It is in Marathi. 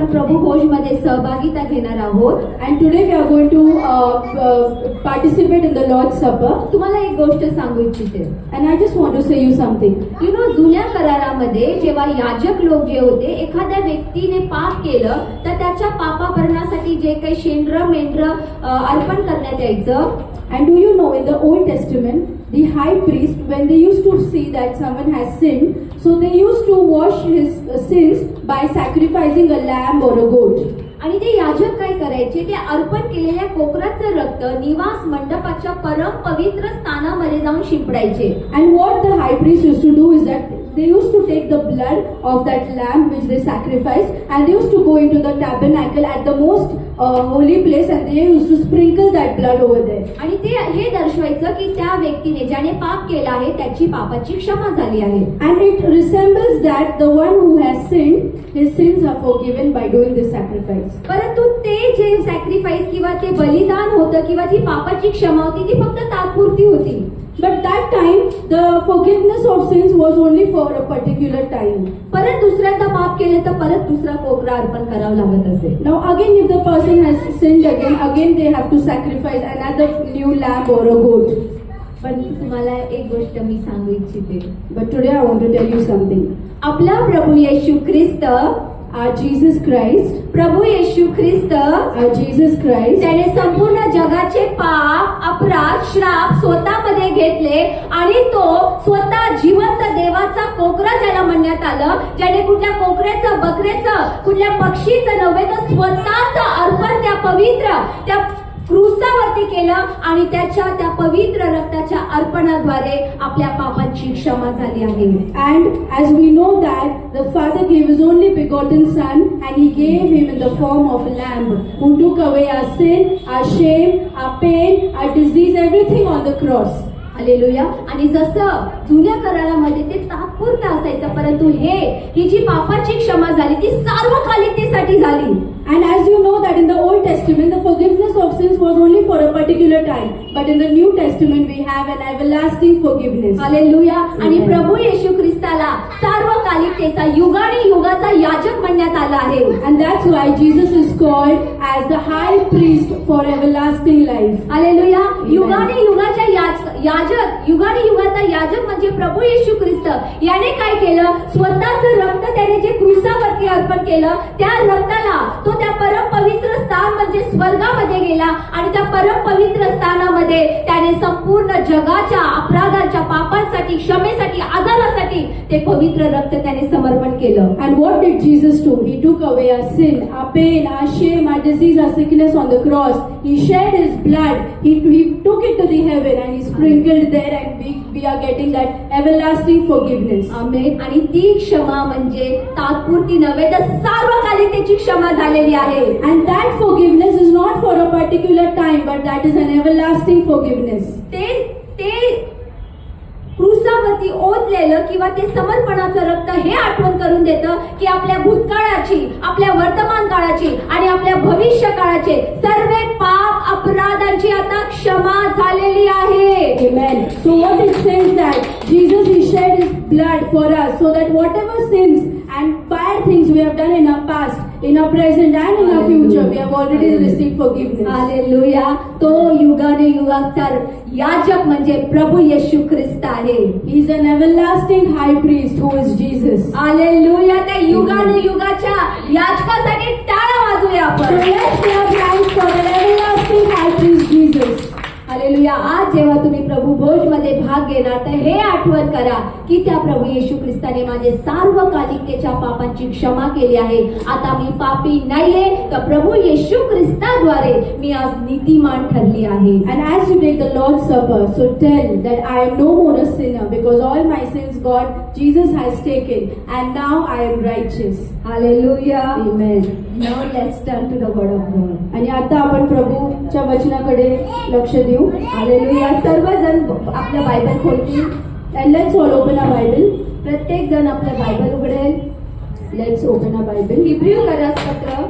आपण प्रभू भोजमध्ये सहभागिता घेणार आहोत. And today we are going to participate in the Lord's Supper. तुम्हाला एक गोष्ट सांगू इच्छिते. And I just want to say you something. You know, जुन्या करारामध्ये जेव्हा याजक लोक जे होते, एखाद्या व्यक्तीने पाप केलं तर त्याच्या पापाभरणासाठी जे काही शेंद्र मेंढर अर्पण करण्यात यायचं. And do you know, in the Old Testament, the high priest, when they used to see that someone has sinned, so they used to wash his sins by sacrificing a lamb or a goat. आणि ते याजक काय करायचे, ते अर्पण केलेल्या कोकराचं रक्त निवास मंडपाच्या परम पवित्र स्थानामध्ये जाऊन शिंपडायचे. And what the high priest used to do is that they used to take the blood of that lamb which they sacrificed, and they used to go into the tabernacle at the most holy place, and they used to sprinkle that blood over there. आणि ते हे दर्शवायचं की त्या व्यक्तीने ज्याने पाप केला आहे त्याची पापाची क्षमा झाली आहे. And it resembles that the one who has sinned, his sins are forgiven by doing this sacrifice. परंतु ते जे सॅक्रिफाईस किंवा ते बलिदान होतं किंवा जी पापाची क्षमा होती ती फक्त तात्पुरती होती. But that time, the forgiveness of sins was only for a particular time. परत दुसऱ्यांदा पाप केले तर परत दुसरा कोकरा अर्पण करावं लागत असे. Now again, if the person has sinned again they have to sacrifice another new lamb or a goat. पण तुम्हाला एक गोष्ट मी सांगू इच्छिते. But today I want to tell you something. आपला प्रभू येशू ख्रिस्त, Our Jesus Christ, Prabhu Yeshu Christ, our Jesus Christ, त्याने संपूर्ण जगाचे पाप, अपराध, श्राप स्वतःमध्ये घेतले आणि तो स्वतः जिवंत देवाचा कोकरा ज्याला म्हणण्यात आलं, ज्याने कुठल्या कोकऱ्याचं, बकऱ्याचं, कुठल्या पक्षीचं नव्हे तर स्वतःचं अर्पण त्या पवित्र त्या क्रूसावरती केलं आणि त्याच्या त्या पवित्र रक्ताच्या अर्पणाद्वारे आपल्या पापांची क्षमा झाली आहे. and as we know that the Father gave His only begotten Son, and He gave Him in the form of a lamb, who took away our sin, our shame, our pain, our disease, everything on the cross. Hallelujah. आणि जसं जुन्या करारामध्ये ते तात्पुरतं असायचं, परंतु ही जी पापाची क्षमा झाली ती सार्वकालिकतेसाठी झाली. And as you know that in the Old Testament, the forgiveness of sins was only for a particular time. But in the New Testament, we have an everlasting forgiveness. Hallelujah. आणि प्रभू येशू ख्रिस्ताला सार्वकालिकतेचा, युगाने युगाचा याजक म्हणण्यात आला आहे. And that's why Jesus is called as the high priest for everlasting life. Hallelujah. युगाने युगाच्या याजक, युगाने युगाचा याजक म्हणजे प्रभू येशू ख्रिस्त. याने काय केलं, स्वतःचं रक्त त्याने जे क्रूसावरती अर्पण केलं, त्या रक्ताला तो त्या परम पवित्र स्थान म्हणजे स्वर्गामध्ये गेला आणि त्या परम पवित्र स्थानामध्ये त्याने संपूर्ण जगाच्या अपराधांच्या, पापांसाठी, क्षमेसाठी, आजारासाठी ते पवित्र रक्त त्याने समर्पण केलं. And what did Jesus do? He took away our sin, our pain, our shame, our disease, our sickness on the cross. He shed His blood. He took it to the heaven and He sprinkled there, and we are getting that everlasting forgiveness. आमेन. आणि ती क्षमा म्हणजे तात्पुरती नव्हे तर सार्वकालिकतेची क्षमा झालेली आहे. And that forgiveness is not for a particular time, but that is an everlasting forgiveness. ते क्रूसावरती ओतलेलं किंवा ते समर्पणाचं रक्त हे आठवण करून देतं की आपल्या भूतकाळाची, आपल्या वर्तमान काळाची आणि आपल्या भविष्य काळाचे सर्व पाप, अपराधांची आता क्षमा झालेली आहे. Amen. So what it says that Jesus, He shed His blood for us, so that whatever sins and bad things we have done in our past, in our present and in our future, we have already received forgiveness. Hallelujah. तो युगाने युगाचा याजक म्हणजे प्रभू येशू ख्रिस्त आहे. He is an everlasting high priest who is Jesus. Hallelujah. त्या युगाने युगाच्या याजकासाठी टाळ्या वाजूया So आपण. let's give thanks for the everlasting high priest Jesus. Hallelujah. आज जेव्हा तुम्ही प्रभू भोजमध्ये भाग घेणार तर हे आठवण करा की त्या प्रभू येशू ख्रिस्ताने माझे सार्वकालिकतेच्या पापांची क्षमा केली आहे. आता मी पापी नाहीये, तर प्रभू येशू ख्रिस्ताद्वारे मी आज नीतिमान ठरली आहे. And as you take the Lord's Supper, so tell that I am no more a sinner, because all my sins Jesus has taken, and now I am righteous. Hallelujah. Amen. Now let's turn to the word of God. आणि आता आपण प्रभूच्या वचनाकडे लक्ष देऊ. हालेलुया. सर्वजण आपलं Bible खोलतील. And let's all open our Bible. प्रत्येक जण आपलं बायबल उघडेल. Let's open our Bible. Hebrew करारपत्र